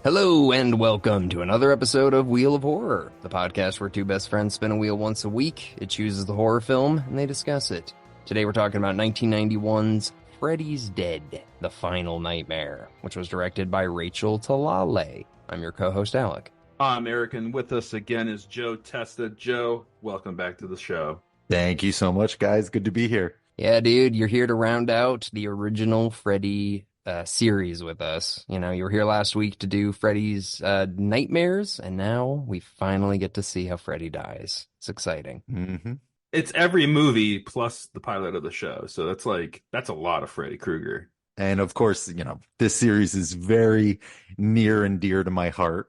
Hello and welcome to another episode of Wheel of Horror, the podcast where two best friends spin a wheel once a week. It chooses the horror film and they discuss it. Today we're talking about 1991's Freddy's Dead, The Final Nightmare, which was directed by Rachel Talalay. I'm your co-host Alec. I'm Erik, and with us again is Joe Testa. Joe, welcome back to the show. Thank you so much, guys. Good to be here. Yeah, dude, you're here to round out the original Freddy series with us. You know, you were here last week to do Freddy's nightmares, and now we finally get to see how Freddy dies. It's exciting. Mm-hmm. It's every movie plus the pilot of the show, so that's a lot of Freddy Krueger. And of course, you know, this series is very near and dear to my heart.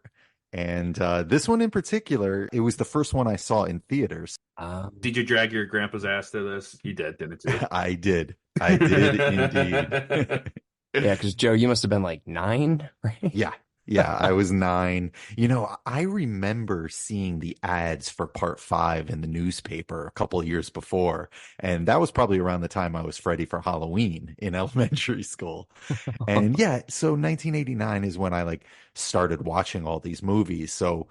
And this one in particular, it was the first one I saw in theaters. Did you drag your grandpa's ass to this? You did, didn't you? I did indeed. Yeah, because Joe, you must have been like 9, right? Yeah, I was 9. You know, I remember seeing the ads for part 5 in the newspaper a couple of years before. And that was probably around the time I was Freddy for Halloween in elementary school. And yeah, so 1989 is when I started watching all these movies. So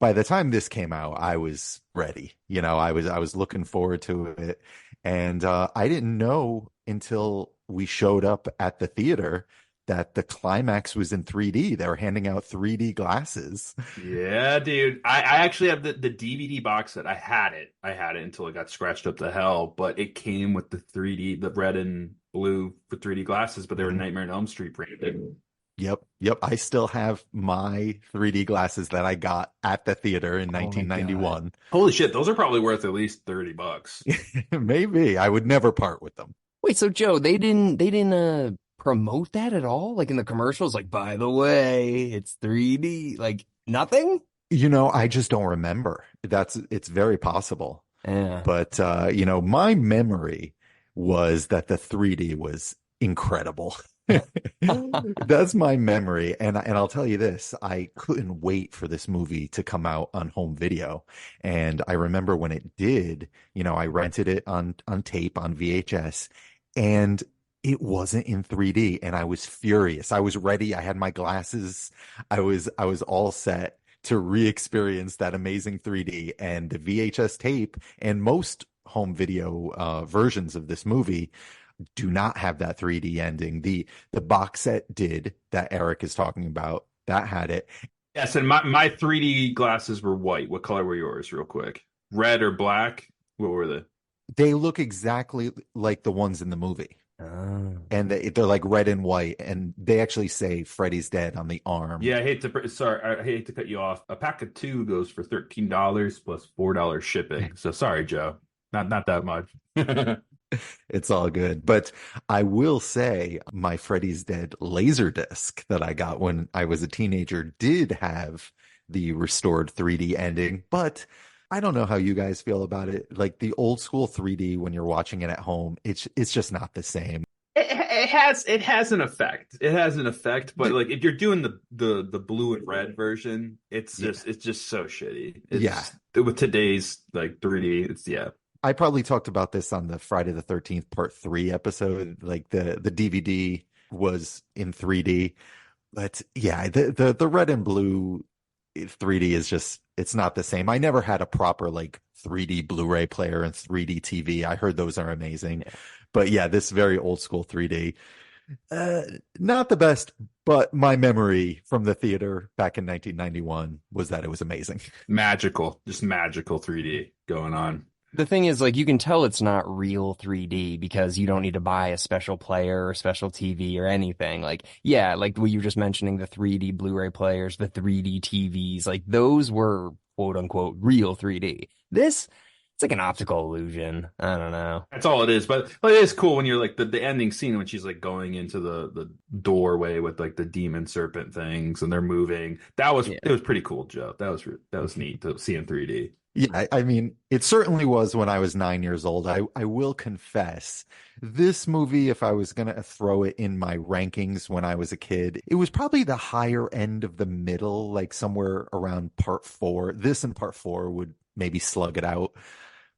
by the time this came out, I was ready. You know, I was looking forward to it. And I didn't know until we showed up at the theater that the Climax was in 3D. They were handing out 3D glasses. Yeah, dude. I actually have the DVD box set. I had it until it got scratched up to hell, but it came with the 3D, the red and blue for 3D glasses, but they were Nightmare on Elm Street branded. Yep. I still have my 3D glasses that I got at the theater in 1991. Holy shit, those are probably worth at least $30. Maybe. I would never part with them. Wait, so Joe, they didn't promote that at all? Like in the commercials, like, by the way, it's 3D, like nothing? You know, I just don't remember. It's very possible. Yeah. But you know, my memory was that the 3D was incredible. That's my memory. And I'll tell you this, I couldn't wait for this movie to come out on home video. And I remember when it did, you know, I rented it on tape on VHS, and it wasn't in 3D, and I was furious. I was ready. I had my glasses. I was all set to re-experience that amazing 3D, and the VHS tape and most home video versions of this movie do not have that 3D ending. The box set did, that Erik is talking about, that had it. Yes, and my 3D glasses were white. What color were yours, real quick? Red or black? What were they? They look exactly like the ones in the movie. Oh. And they're like red and white, and they actually say Freddy's dead on the arm. Yeah, I hate to cut you off. A pack of 2 goes for $13 plus $4 shipping. So sorry, Joe. Not that much. It's all good. But I will say my Freddy's Dead Laserdisc that I got when I was a teenager did have the restored 3D ending, but I don't know how you guys feel about it. Like the old school 3D when you're watching it at home, it's just not the same. It has an effect. It has an effect, but like if you're doing the blue and red version, it's just so shitty. With today's like 3D, I probably talked about this on the Friday the 13th part 3 episode. Like the DVD was in 3D, but yeah, the red and blue 3D is just, it's not the same. I never had a proper like 3D Blu-ray player and 3D TV. I heard those are amazing. Yeah. But yeah, this very old school 3D, not the best, but my memory from the theater back in 1991 was that it was amazing. Just magical 3D going on. The thing is, like, you can tell it's not real 3D because you don't need to buy a special player or special TV or anything. Like, yeah, like what you were just mentioning, the 3D Blu-ray players, the 3D TVs, like those were quote unquote real 3D. This, it's like an optical illusion. I don't know. That's all it is. But it is cool when you're like the ending scene when she's like going into the doorway with like the demon serpent things and they're moving. It was pretty cool, Joe. That was neat to see in 3D. Yeah, I mean, it certainly was when I was 9 years old. I will confess, this movie, if I was going to throw it in my rankings when I was a kid, it was probably the higher end of the middle, like somewhere around part 4. This and part 4 would maybe slug it out.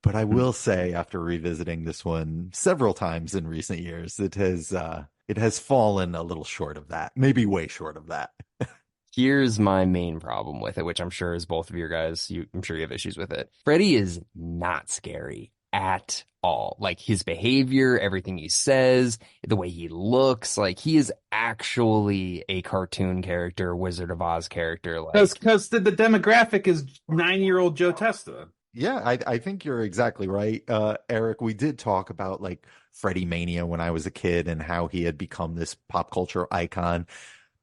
But I will say, after revisiting this one several times in recent years, it has fallen a little short of that, maybe way short of that. Here's my main problem with it, which I'm sure is both of your guys. I'm sure you have issues with it. Freddy is not scary at all. Like his behavior, everything he says, the way he looks, like he is actually a cartoon character, Wizard of Oz character. Like, Because the demographic is 9-year-old Joe Testa. Yeah, I think you're exactly right. Eric, we did talk about like Freddie Mania when I was a kid and how he had become this pop culture icon.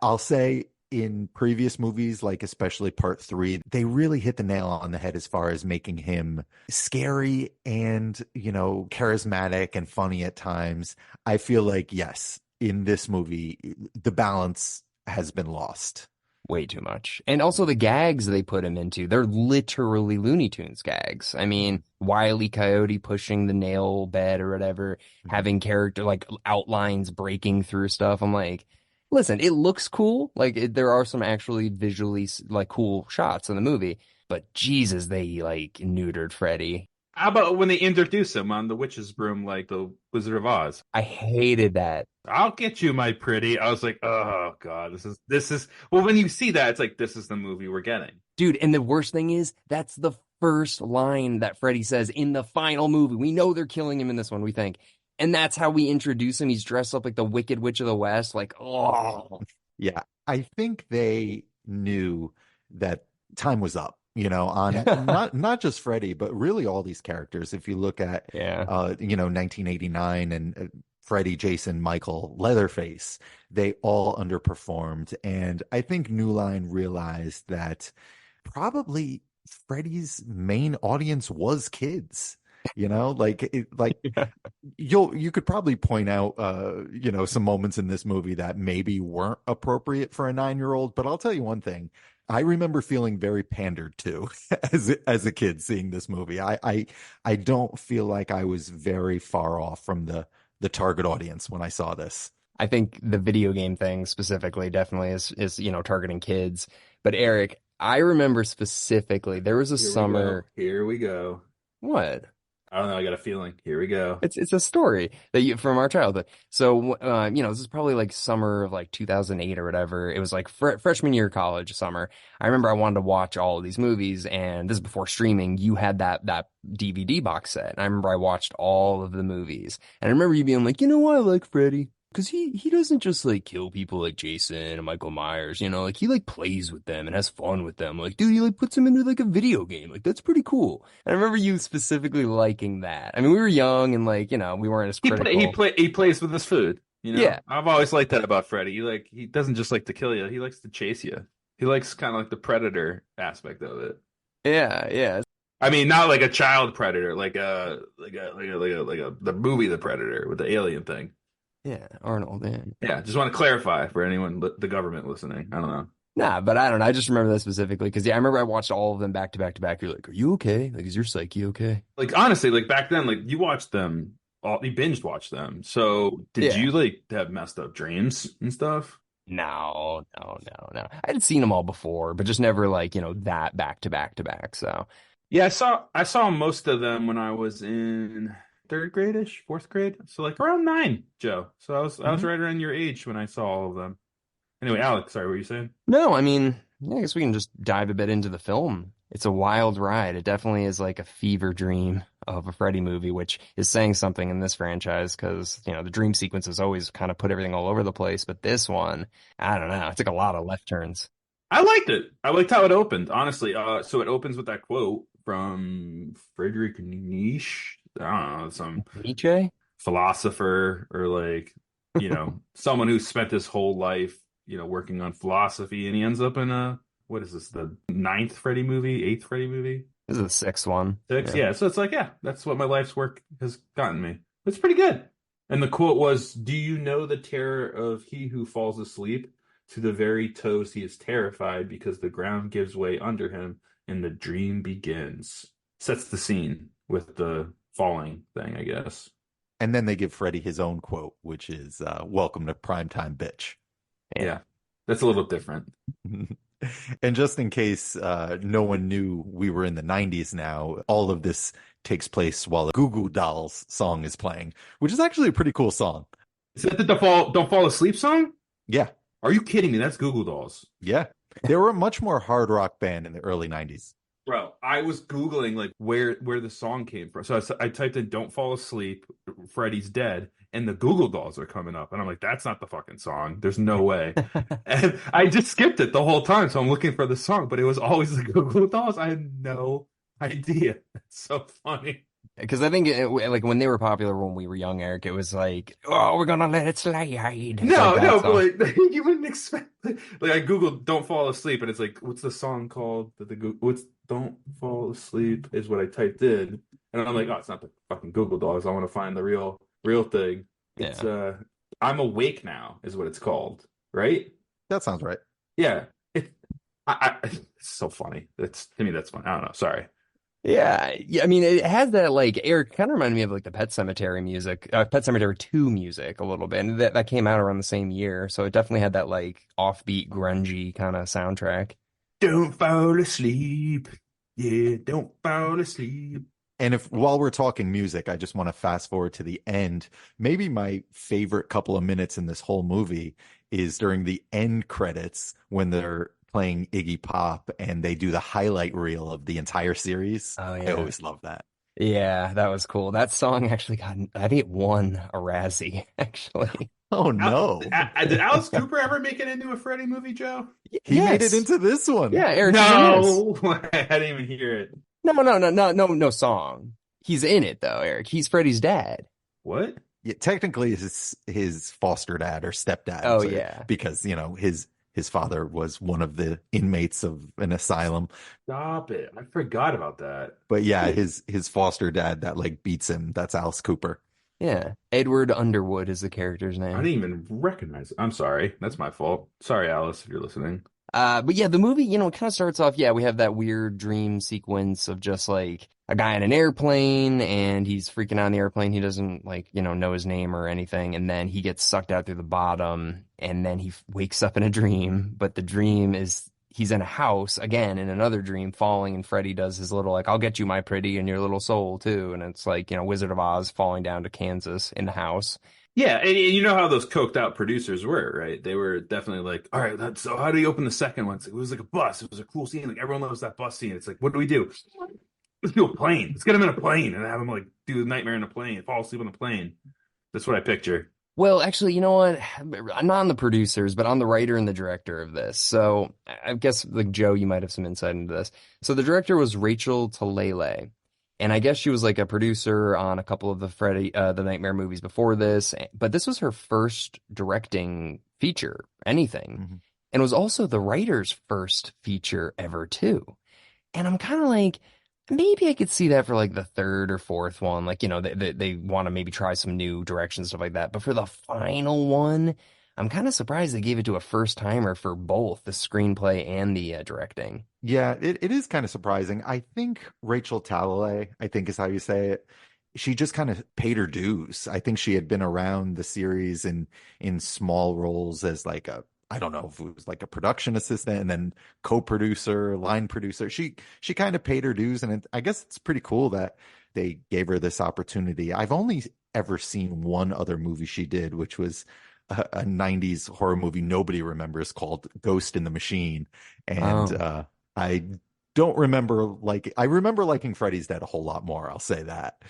I'll say in previous movies, like especially part three, they really hit the nail on the head as far as making him scary and, charismatic and funny at times. I feel like, yes, in this movie, the balance has been lost. way too much. And also the gags they put him into, they're literally Looney Tunes gags. I mean, Wile E. Coyote pushing the nail bed or whatever, having character like outlines breaking through stuff. I'm like, listen, it looks cool. Like there are some actually visually like cool shots in the movie, but Jesus, they like neutered Freddy. How about when they introduce him on the witch's broom, like the Wizard of Oz? I hated that. I'll get you, my pretty. I was like, oh god, this is. Well, when you see that, it's like this is the movie we're getting, Dude, and the worst thing is that's the first line that Freddy says in the final movie. We know they're killing him in this one, we think. And that's how we introduce him. He's dressed up like the Wicked Witch of the West. Like, oh. Yeah, I think they knew that time was up, on not just Freddy, but really all these characters. If you look at, Yeah. 1989 and Freddy, Jason, Michael, Leatherface, they all underperformed. And I think New Line realized that probably Freddy's main audience was kids. Like Yeah. you could probably point out some moments in this movie that maybe weren't appropriate for a 9-year-old, but I'll tell you one thing. I remember feeling very pandered to as a kid seeing this movie. I don't feel like I was very far off from the target audience when I saw this. I think the video game thing specifically definitely is targeting kids. But Eric, I remember specifically there was a summer. Here we go. What? I don't know. I got a feeling. Here we go. It's a story from our childhood. So this is probably like summer of like 2008 or whatever. It was like freshman year of college summer. I remember I wanted to watch all of these movies, and this is before streaming. You had that DVD box set, and I remember I watched all of the movies, and I remember you being like, I like Freddy. Because he doesn't just like kill people like Jason and Michael Myers, like he like plays with them and has fun with them. Like, dude, he like puts them into like a video game. Like, that's pretty cool. And I remember you specifically liking that. I mean, we were young and like, we weren't as critical. He plays with his food. Yeah. I've always liked that about Freddy. He doesn't just like to kill you. He likes to chase you. He likes kind of like the predator aspect of it. Yeah, yeah. I mean, not like a child predator, like the movie The Predator with the alien thing. Yeah, Arnold, yeah. Yeah, just want to clarify for anyone, the government listening. I don't know. Nah, but I don't know. I just remember that specifically because, I remember I watched all of them back to back to back. You're like, are you okay? Like, is your psyche okay? Like, honestly, like back then, like you watched them, you binge watched them. So did you like have messed up dreams and stuff? No. I had seen them all before, but just never like, that back to back to back. So yeah, I saw most of them when I was in third grade-ish, fourth grade. So like around 9, Joe. So I was right around your age when I saw all of them. Anyway, Alex, sorry, what were you saying? No, I mean, I guess we can just dive a bit into the film. It's a wild ride. It definitely is like a fever dream of a Freddy movie, which is saying something in this franchise because, the dream sequences always kind of put everything all over the place. But this one, I don't know. It took a lot of left turns. I liked it. I liked how it opened, honestly. So it opens with that quote from Friedrich Nietzsche. I don't know, some Nietzsche? Philosopher or like, someone who spent his whole life, working on philosophy, and he ends up in what is this, the 9th Freddy movie, 8th Freddy movie? This is the 6th one. 6, yeah. So it's like, yeah, that's what my life's work has gotten me. It's pretty good. And the quote was, "Do you know the terror of he who falls asleep? To the very toes he is terrified because the ground gives way under him and the dream begins." Sets the scene with the falling thing, I guess. And then they give Freddy his own quote, which is "Welcome to primetime, bitch." Yeah, that's a little different. And just in case no one knew we were in the 90s now, all of this takes place while the Goo Goo Dolls song is playing, which is actually a pretty cool song. Is that the Don't Fall Asleep song? Yeah. Are you kidding me? That's Goo Goo Dolls. Yeah. They were a much more hard rock band in the early 90s. Bro, I was Googling like where the song came from. So I typed in "Don't Fall Asleep, Freddie's Dead," and the Google Dolls are coming up. And I'm like, that's not the fucking song. There's no way. And I just skipped it the whole time. So I'm looking for the song, but it was always the Google Dolls. I had no idea. It's so funny. Because I think like when they were popular when we were young, Eric, it was like, oh, we're gonna let it slide. It's No, like that no, song. but like, you wouldn't expect like I Googled "Don't Fall Asleep" and it's like, what's the song called? What's "Don't Fall Asleep" is what I typed in, and I'm like, oh, it's not the fucking Google Dolls. I want to find the real thing. It's Yeah. "I'm Awake Now" is what it's called, right? That sounds right. Yeah, it's so funny. It's to me that's fun. I don't know. Sorry. Yeah, yeah. I mean, it has that like Eric kind of reminded me of like the Pet Cemetery music, Pet Cemetery 2 music a little bit, and that came out around the same year, so it definitely had that like offbeat, grungy kind of soundtrack. Don't fall asleep. Yeah, don't fall asleep. And if while we're talking music, I just want to fast forward to the end. Maybe my favorite couple of minutes in this whole movie is during the end credits when they're playing Iggy Pop and they do the highlight reel of the entire series. Oh I yeah, always love that. yeah, that was cool. That song actually I think it won a Razzie actually. Oh no. Did Alice Cooper ever make it into a Freddie movie, Joe? He made it Yes, into this one. yeah, Eric, he's in this. No, I didn't even hear it. No song. He's in it though, Eric. He's Freddie's dad. What? Yeah, technically his foster dad or Oh stepdad, yeah. because his father was one of the inmates of an asylum. Stop it. I forgot about that. But yeah, his foster dad that like beats him, that's Alice Cooper. Yeah. Edward Underwood is the character's I name. didn't even recognize it. I'm sorry. That's my fault. Sorry, Alice, if you're listening. But yeah, the movie, it kind of starts off, yeah, we have that weird dream sequence of just like a guy in an airplane and he's freaking out in the airplane. He doesn't like, know his name or anything. And then he gets sucked out through the bottom and then he wakes up in a dream. But the dream is he's in a house again in another dream falling and Freddie does his little like, I'll get you, my pretty, and your little soul too. And it's like, Wizard of Oz falling down to Kansas in the house. Yeah, and you know how those coked out producers were, right? They were definitely like, all right, so how do you open the second one? It was like a bus. It was a cool scene. Like everyone loves that bus scene. It's like, what do we do? Let's do a plane. Let's get him in a plane and have him like do the nightmare in a plane, fall asleep on a plane. That's what I picture. Well, actually, you know what? I'm not on the producers, but on the writer and the director of this. So I guess, like, Joe, you might have some insight into this. So the director was Rachel Talalay. And I guess she was like a producer on a couple of the the Nightmare movies before this. But this was her first directing feature, anything. Mm-hmm. And it was also the writer's first feature ever, too. And I'm kind of like, maybe I could see that for like the third or fourth one. Like, they want to maybe try some new directions, stuff like that. But for the final one, I'm kind of surprised they gave it to a first timer for both the screenplay and the directing. Yeah, it is kind of surprising. I think Rachel Talalay, I think is how you say it. She just kind of paid her dues. I think she had been around the series in small roles as like I don't know if it was like a production assistant and then co-producer, line producer. She kind of paid her dues, and I guess it's pretty cool that they gave her this opportunity. I've only ever seen one other movie she did, which was a 90s horror movie nobody remembers called Ghost in the Machine. And I don't remember I remember liking Freddy's Dead a whole lot more, I'll say that.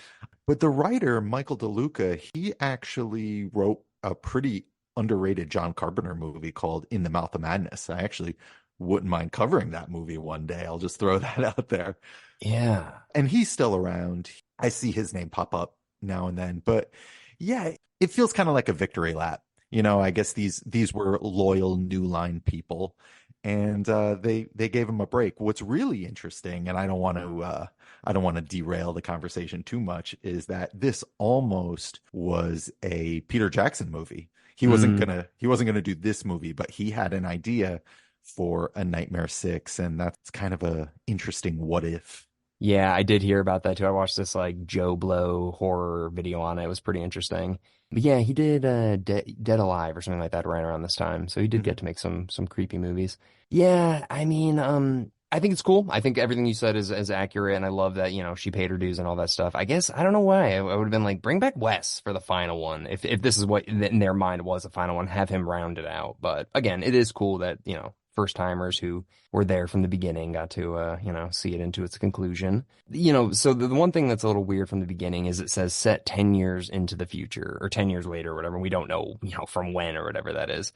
But the writer, Michael DeLuca, he actually wrote a pretty underrated John Carpenter movie called In the Mouth of Madness. I actually wouldn't mind covering that movie one day. I'll just throw that out there. Yeah. And he's still around. I see his name pop up now and then. But yeah, it feels kind of like a victory lap. I guess these were loyal New Line people, and they gave him a break. What's really interesting, and I don't want to derail the conversation too much, is that this almost was a Peter Jackson movie. He wasn't gonna do this movie, but he had an idea for a Nightmare 6, and that's kind of a interesting what if. Yeah, I did hear about that too. I watched this like Joe Blow horror video on it. It was pretty interesting. But yeah, he did Dead Alive or something like that right around this time. So he did get to make some creepy movies. Yeah, I mean, I think it's cool. I think everything you said is accurate, and I love that, she paid her dues and all that stuff. I guess I don't know why. I would have been like, bring back Wes for the final one. If this is what in their mind was the final one, have him round it out. But again, it is cool that, first timers who were there from the beginning got to, see it into its conclusion. So the one thing that's a little weird from the beginning is it says set 10 years into the future or 10 years later or whatever. We don't know, from when or whatever that is.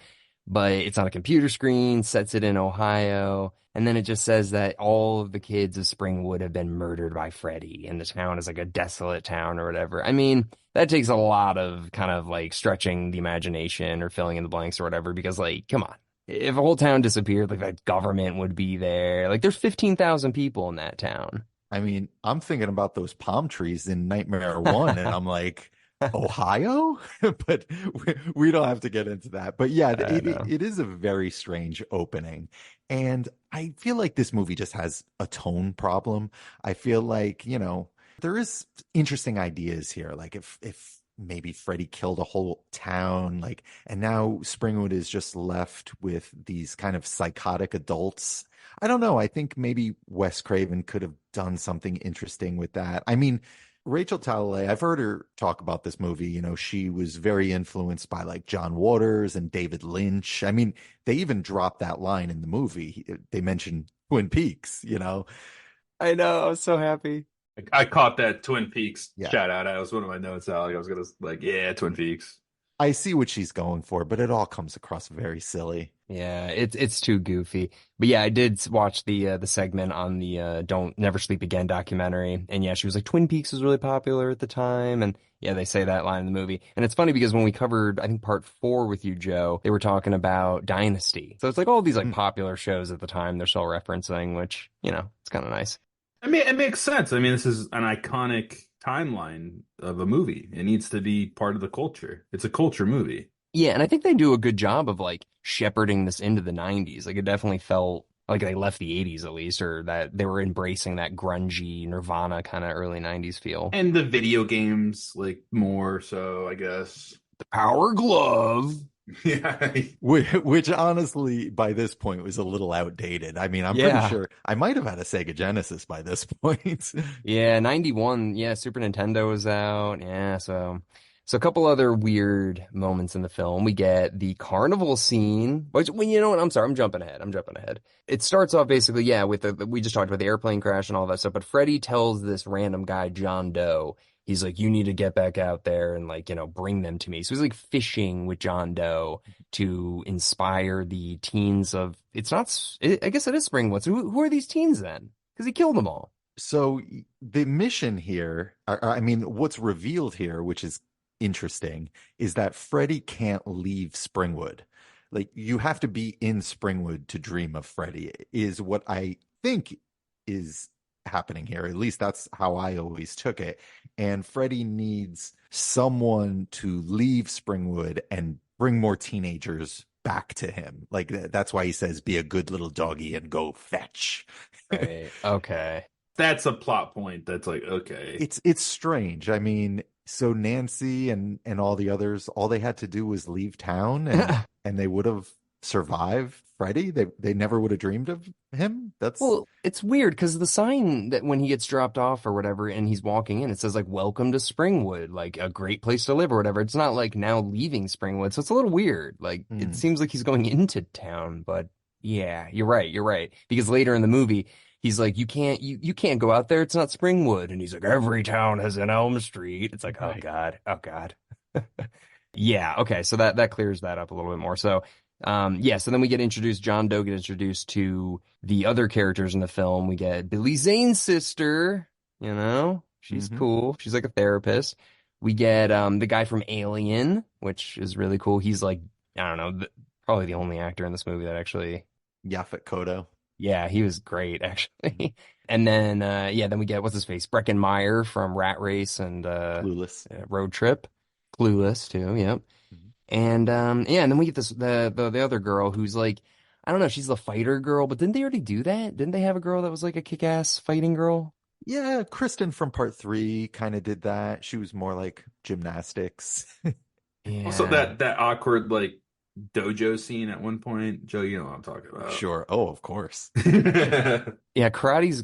But it's on a computer screen, sets it in Ohio, and then it just says that all of the kids of Springwood have been murdered by Freddie, and the town is like a desolate town or whatever. I mean, that takes a lot of kind of like stretching the imagination or filling in the blanks or whatever, because like, come on. If a whole town disappeared, like the government would be there. Like there's 15,000 people in that town. I mean, I'm thinking about those palm trees in Nightmare 1, and I'm like, Ohio? But we don't have to get into that. But yeah, it is a very strange opening. And I feel like this movie just has a tone problem. I feel like, there is interesting ideas here. Like if maybe Freddie killed a whole town, like, and now Springwood is just left with these kind of psychotic adults. I don't know. I think maybe Wes Craven could have done something interesting with that. I mean, Rachel Talalay, I've heard her talk about this movie. She was very influenced by like John Waters and David Lynch. I mean, they even dropped that line in the movie. They mentioned Twin Peaks. I know. I was so happy. I caught that Twin Peaks Yeah. shout out. That was one of my notes, Alec. I was gonna yeah, Twin Peaks. I see what she's going for, but it all comes across very silly. Yeah, it's too goofy. But yeah, I did watch the segment on the Don't Never Sleep Again documentary, and yeah, she was like Twin Peaks was really popular at the time, and yeah, they say that line in the movie. And it's funny because when we covered, I think part 4 with you, Joe, they were talking about Dynasty. So it's like all these like popular shows at the time they're still referencing, which, it's kind of nice. I mean, it makes sense. I mean, this is an iconic timeline of a movie. It needs to be part of the culture. It's a culture movie. Yeah, and I think they do a good job of like shepherding this into the 90s. Like it definitely felt like they left the 80s at least, or that they were embracing that grungy Nirvana kind of early 90s feel. And the video games, like, more so, I guess. The Power Glove. Yeah. Which honestly, by this point, was a little outdated. I mean, I'm pretty sure I might have had a Sega Genesis by this point. Yeah, 91. Yeah, Super Nintendo was out. Yeah, so a couple other weird moments in the film. We get the carnival scene. Which, well, you know what? I'm sorry. I'm jumping ahead. It starts off basically, with we just talked about the airplane crash and all that stuff. But Freddie tells this random guy, John Doe, he's like, you need to get back out there and like, bring them to me. So he's like fishing with John Doe to inspire the teens of, I guess it is Springwood. So who are these teens then? Because he killed them all. So the mission here, I mean, what's revealed here, which is interesting, is that Freddie can't leave Springwood. Like, you have to be in Springwood to dream of Freddie, is what I think is happening here. At least that's how I always took it. And Freddie needs someone to leave Springwood and bring more teenagers back to him. Like, that's why he says, be a good little doggy and go fetch. Right. Okay. That's a plot point. That's like, okay. It's strange. I mean, so Nancy and all the others, all they had to do was leave town and they would have survived Freddie. They never would have dreamed of him. Well, it's weird because the sign that when he gets dropped off or whatever and he's walking in, it says like welcome to Springwood, like a great place to live or whatever. It's not like now leaving Springwood. So it's a little weird. Like it seems like he's going into town, but yeah, you're right. Because later in the movie, he's like, you can't go out there. It's not Springwood. And he's like, every town has an Elm Street. It's like, oh God. Yeah. Okay. So that clears that up a little bit more. So, so then we get introduced, John Doe gets introduced to the other characters in the film. We get Billy Zane's sister, she's cool. She's like a therapist. We get, the guy from Alien, which is really cool. He's like, I don't know, probably the only actor in this movie that actually. Yaphet Kotto. Yeah, he was great, actually. And then, then we get, what's his face? Breckin Meyer from Rat Race and Clueless. Road Trip. Clueless, too, yep. And, and then we get the other girl who's like, I don't know, she's the fighter girl, but didn't they already do that? Didn't they have a girl that was like a kick-ass fighting girl? Yeah, Kristen from part 3 kind of did that. She was more like gymnastics. Yeah. Also, that awkward, like, dojo scene at one point. Joe, you know what I'm talking about. Sure. Oh, of course. Yeah, fighting's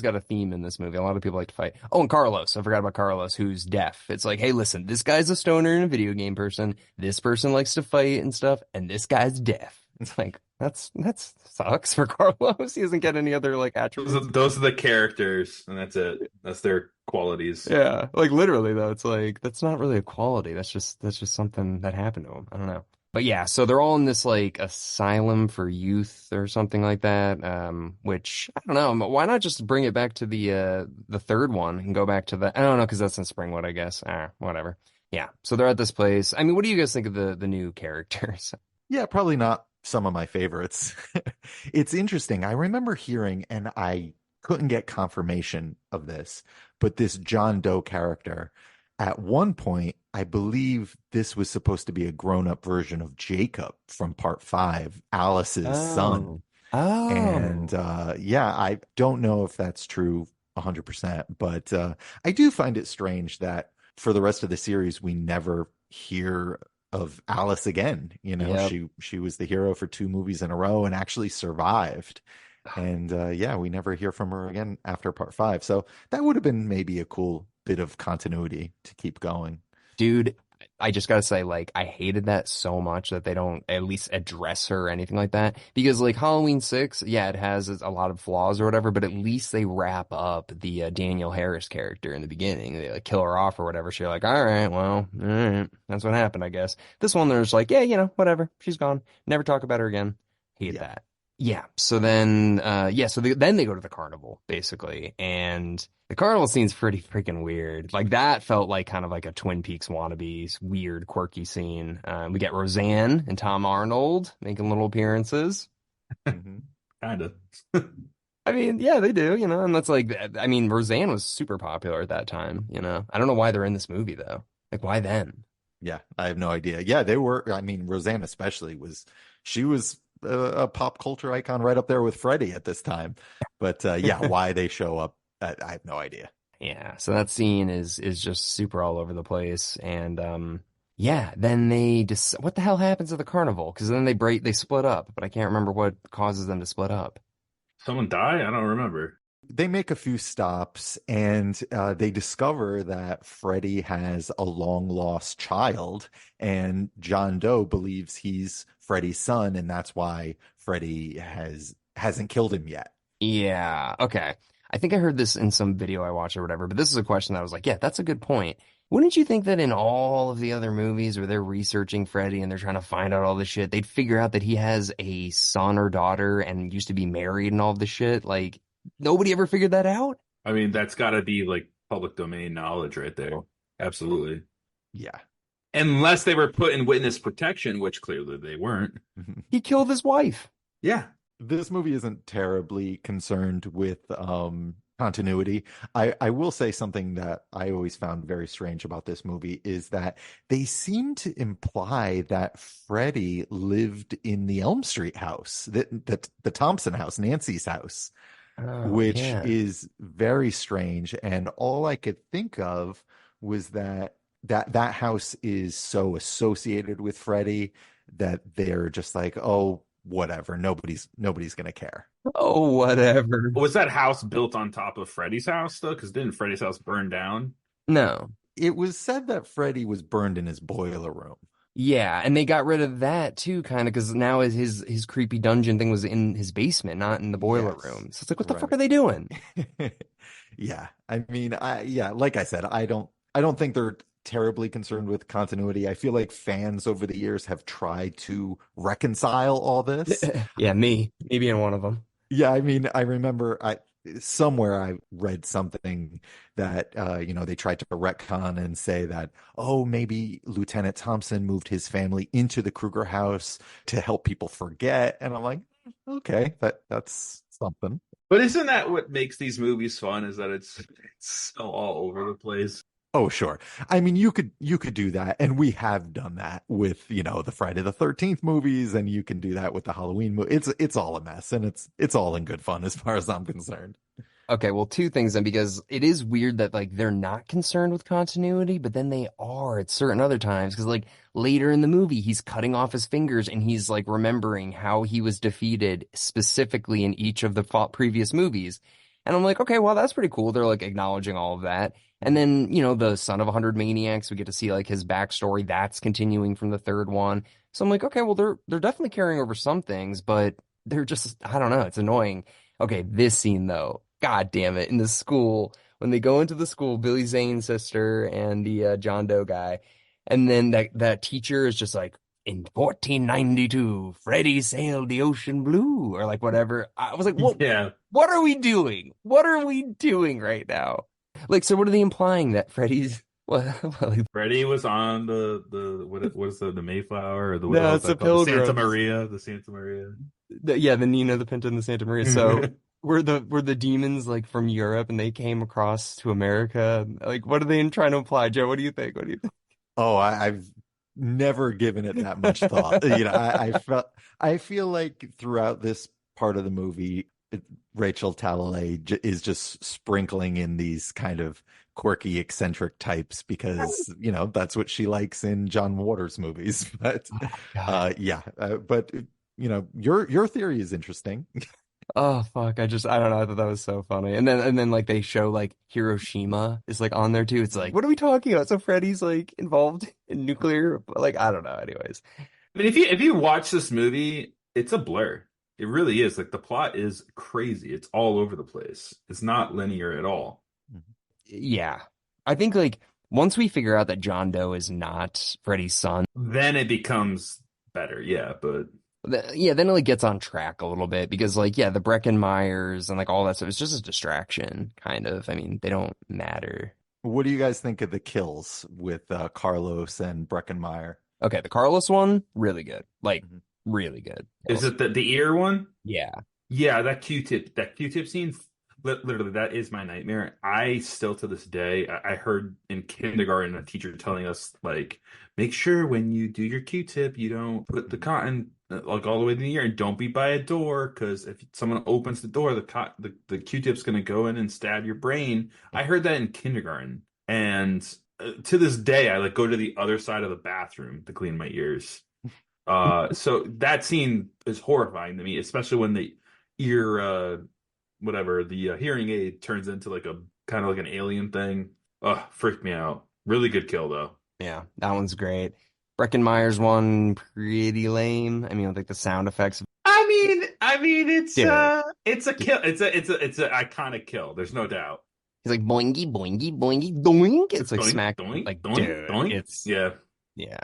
got a theme in this movie. A lot of people like to fight. Oh, and Carlos. I forgot about Carlos, who's deaf. It's like, hey, listen, this guy's a stoner and a video game person. This person likes to fight and stuff, and this guy's deaf. It's like that's sucks for Carlos. He doesn't get any other like attributes. Those are the characters, and that's it. That's their qualities. Yeah, like literally though, it's like that's not really a quality. That's just something that happened to him. I don't know. But yeah, so they're all in this like asylum for youth or something like that. Which I don't know. Why not just bring it back to the third one and go back to the I don't know because that's in Springwood, I guess. Whatever. Yeah. So they're at this place. I mean, what do you guys think of the new characters? Yeah, probably not some of my favorites. It's interesting. I remember hearing, and I couldn't get confirmation of this, but this John Doe character, at one point, I believe this was supposed to be a grown-up version of Jacob from part five, Alice's son. Oh. Oh. And yeah, I don't know if that's true 100%, but I do find it strange that for the rest of the series, we never hear of Alice again. You know, Yep. she was the hero for two movies in a row and actually survived. And yeah, we never hear from her again after part five. So that would have been maybe a cool bit of continuity to keep going. Dude, I just gotta say, like, I hated that so much that they don't at least address her or anything like that. Because, like, Halloween 6, yeah, it has a lot of flaws or whatever, but at least they wrap up the Daniel Harris character in the beginning. They, like, kill her off or whatever. So you're like, all right, well, all right, that's what happened, I guess. This one, there's like, yeah, whatever. She's gone. Never talk about her again. Hate Yeah. that. Yeah. So then, yeah. So then they go to the carnival basically, and the carnival scene's pretty freaking weird. Like that felt like kind of like a Twin Peaks wannabe, weird, quirky scene. We get Roseanne and Tom Arnold making little appearances. Mhm. Kind of. I mean, yeah, they do, and that's like, I mean, Roseanne was super popular at that time. I don't know why they're in this movie though. Like, why then? Yeah, I have no idea. Yeah, they were. I mean, Roseanne especially she was a pop culture icon right up there with Freddie at this time. But yeah, why they show up, I have no idea. Yeah, so that scene is just super all over the place, and yeah, then they just what the hell happens at the carnival? Because then they split up, but I can't remember what causes them to split up. Someone die? I don't remember. They make a few stops and they discover that Freddie has a long lost child, and John Doe believes he's Freddie's son, and that's why Freddie hasn't killed him yet. Yeah, okay. I think I heard this in some video I watched or whatever, but this is a question that I was like, yeah, that's a good point. Wouldn't you think that in all of the other movies where they're researching Freddy and they're trying to find out all this shit, they'd figure out that he has a son or daughter and used to be married and all this shit? Like, nobody ever figured that out? I mean, that's got to be like public domain knowledge right there. Absolutely. Yeah. Unless they were put in witness protection, which clearly they weren't. He killed his wife. Yeah. This movie isn't terribly concerned with continuity. I will say something that I always found very strange about this movie is that they seem to imply that Freddie lived in the Elm Street house, that the Thompson house, Nancy's house, Oh, which yeah. is very strange. And all I could think of was that house is so associated with Freddie that they're just like, oh, whatever, nobody's gonna care. Oh, whatever. Was that house built on top of Freddy's house, though? Because didn't Freddy's house burn down? No. It was said that Freddie was burned in his boiler room. Yeah, and they got rid of that too, kind of, because now his creepy dungeon thing was in his basement, not in the boiler Yes, room. So it's like, what the fuck right. are they doing? Yeah, I mean, yeah, like I said, I don't think they're terribly concerned with continuity. I feel like fans over the years have tried to reconcile all this. Yeah, me being one of them. Yeah, I mean, I remember somewhere I read something that they tried to retcon and say that, oh, maybe Lieutenant Thompson moved his family into the Kruger house to help people forget. And I'm like, okay, that's something. But isn't that what makes these movies fun? Is that it's so all over the place? Oh, sure. I mean, you could do that, and we have done that with, the Friday the 13th movies, and you can do that with the Halloween movie. It's all a mess, and it's all in good fun as far as I'm concerned. Okay, well, two things then, because it is weird that like they're not concerned with continuity, but then they are at certain other times. Because like later in the movie, he's cutting off his fingers and he's like remembering how he was defeated specifically in each of the previous movies. And I'm like, okay, well, that's pretty cool. They're like acknowledging all of that. And then, the son of 100 maniacs, we get to see like his backstory. That's continuing from the third one. So I'm like, okay, well, they're definitely carrying over some things, but they're just, I don't know, it's annoying. Okay, this scene though, god damn it, in the school, when they go into the school, Billy Zane's sister and the John Doe guy, and then that teacher is just like, in 1492, Freddie sailed the ocean blue, or like whatever. I was like, Yeah. what are we doing? What are we doing right now? Like, so what are they implying that Freddie's what, like, Freddie was on what is the Mayflower, or what the no, hell is it's the that called? Pilgrims. The Santa Maria. Yeah, the Nina, the Pinta, and the Santa Maria. So were the demons like from Europe and they came across to America? Like, what are they trying to imply, Joe? What do you think? What do you Oh, I've never given it that much thought. I feel like throughout this part of the movie, Rachel Talalay is just sprinkling in these kind of quirky, eccentric types because that's what she likes in John Waters movies. But God. your theory is interesting. Oh fuck! I don't know. I thought that was so funny. And then like they show like Hiroshima is like on there too. It's like, what are we talking about? So Freddy's like involved in nuclear, like I don't know. Anyways, I mean, if you watch this movie, it's a blur. It really is. Like the plot is crazy. It's all over the place. It's not linear at all. yeah, I think like once we figure out that John Doe is not Freddy's son, Then it becomes better. Yeah, but yeah, then it like gets on track a little bit because like yeah, the Breckin Myers and like all that stuff is just a distraction, kind of. I mean, they don't matter. What do you guys think of the kills with Carlos and Breckenmeyer? Okay, the Carlos one, really good. Like Mhm. really good. is it the ear one? Yeah. Yeah, that Q-tip scene, literally, that is my nightmare. I still to this day, I heard in kindergarten a teacher telling us like, make sure when you do your Q-tip, you don't put the cotton like all the way in the ear, and don't be by a door because if someone opens the door, the Q-tip's gonna go in and stab your brain. I heard that in kindergarten, and to this day, I like go to the other side of the bathroom to clean my ears. So that scene is horrifying to me, especially when the ear, whatever, the hearing aid turns into like a kind of like an alien thing. Ugh, freaked me out. Really good kill though. Yeah, that one's great. Breckin Myers one, pretty lame. I mean, with, like the sound effects. I mean, Dude, it's a kill. It's a iconic kill. There's no doubt. he's like boingy, boingy, boingy, doink. It's like Doink, smack. doink, Like, doink, dude, doink. it's Yeah. yeah.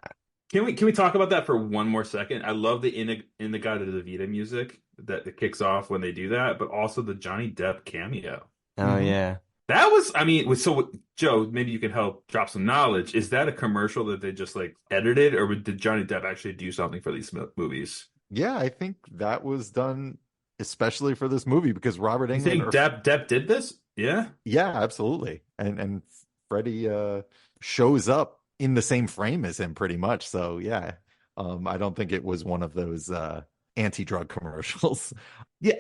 Can we talk about that for one more second? I love the Inagata Devita music that kicks off when they do that, but also the Johnny Depp cameo. Oh Mhm. yeah. That was, I mean, so Joe, maybe you can help drop some knowledge. Is that a commercial that they just like edited, or did Johnny Depp actually do something for these movies? Yeah, I think that was done especially for this movie because Robert You Englund think Depp did this? Yeah. yeah, absolutely. And Freddie shows up in the same frame as him pretty much. So yeah. I don't think it was one of those anti-drug commercials. Yeah.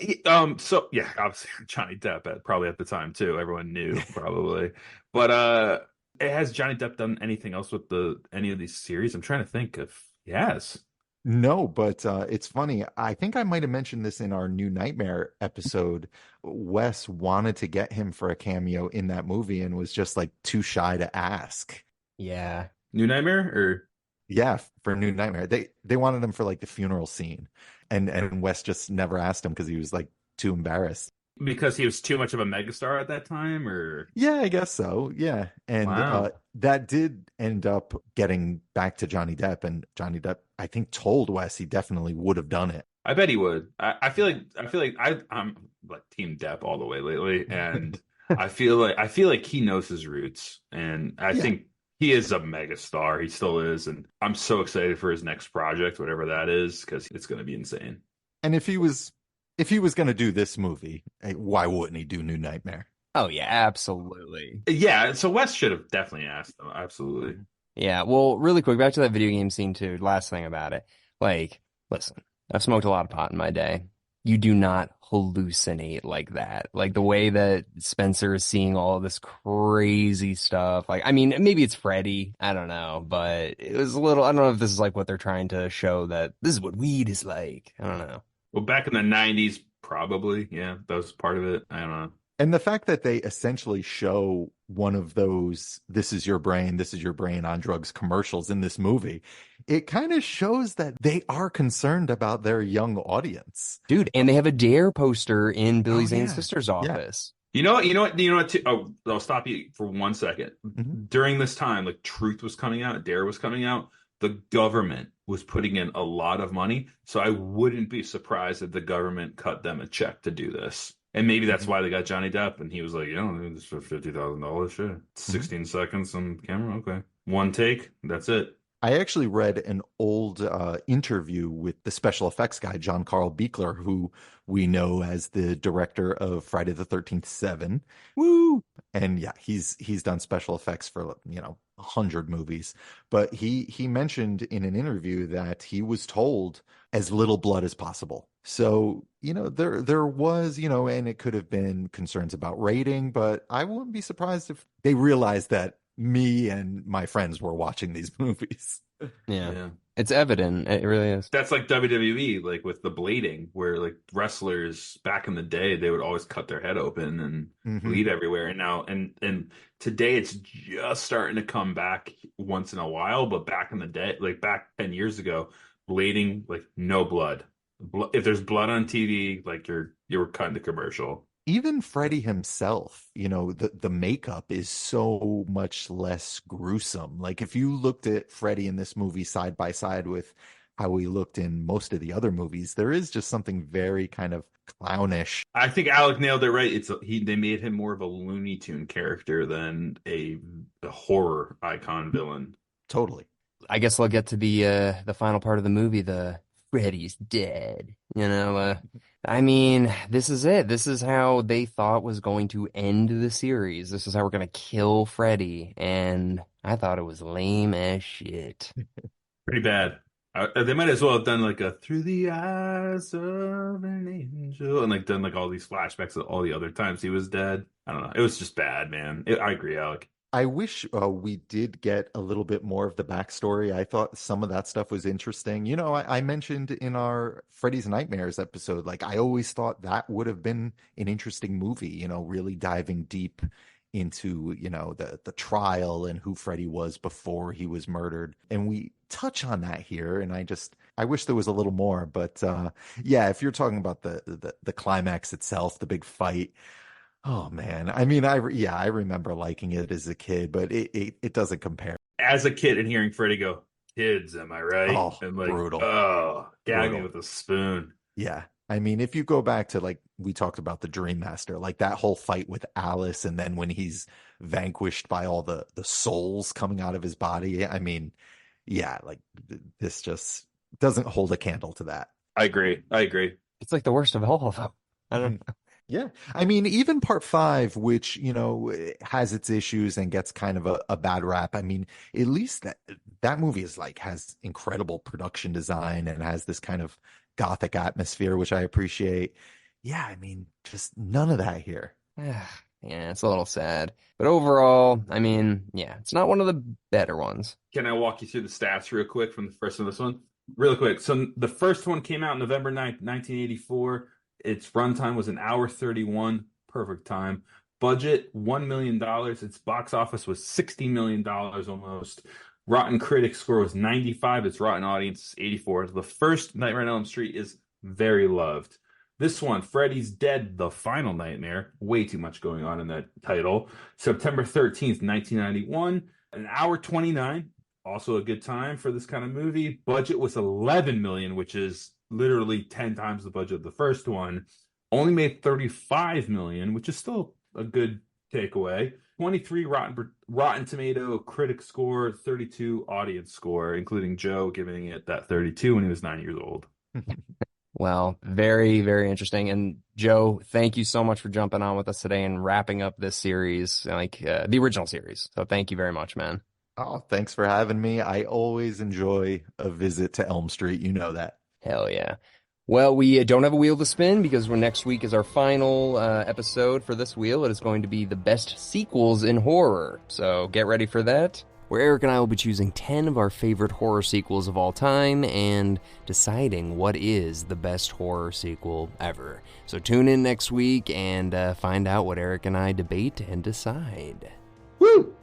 So yeah, obviously Johnny Depp probably at the time too. Everyone knew probably, but has Johnny Depp done anything else with any of these series? I'm trying to think if he has. No, but it's funny. I think I might have mentioned this in our New Nightmare episode. Wes wanted to get him for a cameo in that movie and was just like too shy to ask. Yeah. New Nightmare or Yeah, for New Nightmare. They wanted him for like the funeral scene. And Wes just never asked him because he was like too embarrassed. because he was too much of a megastar at that time, or Yeah, I guess so. Yeah. And wow. that did end up getting back to Johnny Depp. And Johnny Depp, I think, told Wes he definitely would have done it. I bet he would. I feel like I'm like Team Depp all the way lately, and I feel like he knows his roots, and I Yeah. think he is a mega star. He still is, and I'm so excited for his next project, whatever that is, because it's going to be insane. And if he was going to do this movie, why wouldn't he do New Nightmare? Oh yeah, absolutely. Yeah, so Wes should have definitely asked him. Absolutely. Yeah. Well, really quick, back to that video game scene too. Last thing about it. Like, listen, I've smoked a lot of pot in my day. You do not hallucinate like that. Like the way that Spencer is seeing all of this crazy stuff. Like, I mean, maybe it's Freddy. I don't know, but it was a little, I don't know if this is like what they're trying to show that this is what weed is like. I don't know. Well, back in the '90s, probably. Yeah, that was part of it. I don't know. And the fact that they essentially show one of those this is your brain on drugs commercials in this movie, it kind of shows that they are concerned about their young audience. Dude, and they have a Dare poster in Billy Oh, Zane's yeah. sister's Yeah. office. You know what? Oh, I'll stop you for 1 second. During this time, like Truth was coming out, Dare was coming out, the government was putting in a lot of money. So I wouldn't be surprised if the government cut them a check to do this. And maybe that's why they got Johnny Depp, and he was like, "You know, this for $50,000, sure. 16 seconds on camera, okay. One take, that's it." I actually read an old interview with the special effects guy, John Carl Buechler, who we know as the director of Friday the 13th 7. Woo! And yeah, he's done special effects for, 100 movies. But he mentioned in an interview that he was told as little blood as possible. So, there was, and it could have been concerns about rating, but I wouldn't be surprised if they realized that me and my friends were watching these movies. Yeah. It's evident. It really is. That's like WWE, like with the blading, where like wrestlers back in the day, they would always cut their head open and bleed everywhere. And now, and today it's just starting to come back once in a while. But back in the day, like back 10 years ago, blading, like no blood. If there's blood on TV, like you were cutting the commercial. Even Freddie himself, the makeup is so much less gruesome. Like if you looked at Freddie in this movie side by side with how he looked in most of the other movies, there is just something very kind of clownish. I think Alec nailed it right. They made him more of a Looney Tune character than a horror icon villain. Totally. I guess we'll get to the final part of the movie, the Freddy's dead. I mean, this is it. This is how they thought was going to end the series. This is how we're going to kill Freddy. And I thought it was lame as shit. Pretty bad. They might as well have done like a Through the Eyes of an Angel and like done like all these flashbacks of all the other times he was dead. I don't know. It was just bad, man. I agree, Alec. I wish we did get a little bit more of the backstory. I thought some of that stuff was interesting. I mentioned in our Freddy's Nightmares episode, like I always thought that would have been an interesting movie, really diving deep into, the trial and who Freddy was before he was murdered. And we touch on that here. And I wish there was a little more. But yeah, if you're talking about the climax itself, the big fight. Oh man. I mean, I remember liking it as a kid, but it doesn't compare. As a kid and hearing Freddie go, "Kids, am I right?" Oh, and like, brutal. Oh, gag me Brutal. with a spoon. Yeah. I mean, if you go back to like we talked about the Dream Master, like that whole fight with Alice, and then when he's vanquished by all the souls coming out of his body, I mean, yeah, like this just doesn't hold a candle to that. I agree. It's like the worst of all of them. I don't know. Yeah. I mean, even part 5, which, has its issues and gets kind of a bad rap. I mean, at least that movie is like has incredible production design and has this kind of gothic atmosphere, which I appreciate. Yeah. I mean, just none of that here. Yeah, it's a little sad. But overall, I mean, yeah, it's not one of the better ones. Can I walk you through the stats real quick from the first one? This one? Real quick. So the first one came out November 9th, 1984. Its runtime was an hour 31, perfect time. Budget, $1 million. Its box office was $60 million almost. Rotten Critics score was 95. Its Rotten Audience is 84. The first Nightmare on Elm Street is very loved. This one, Freddy's Dead, The Final Nightmare. Way too much going on in that title. September 13th, 1991. An hour 29. Also a good time for this kind of movie. Budget was $11 million, which is literally 10 times the budget of the first one. Only made $35 million, which is still a good takeaway. 23 Rotten Tomato critic score, 32 audience score, including Joe giving it that 32 when he was 9 years old. Well, very, very interesting. And Joe, thank you so much for jumping on with us today and wrapping up this series, like the original series. So thank you very much, man. Oh, thanks for having me. I always enjoy a visit to Elm Street. You know that. Hell yeah. Well, we don't have a wheel to spin because next week is our final episode for this wheel. It is going to be the best sequels in horror. So get ready for that. where Eric and I will be choosing 10 of our favorite horror sequels of all time and deciding what is the best horror sequel ever. So tune in next week and find out what Eric and I debate and decide. Woo!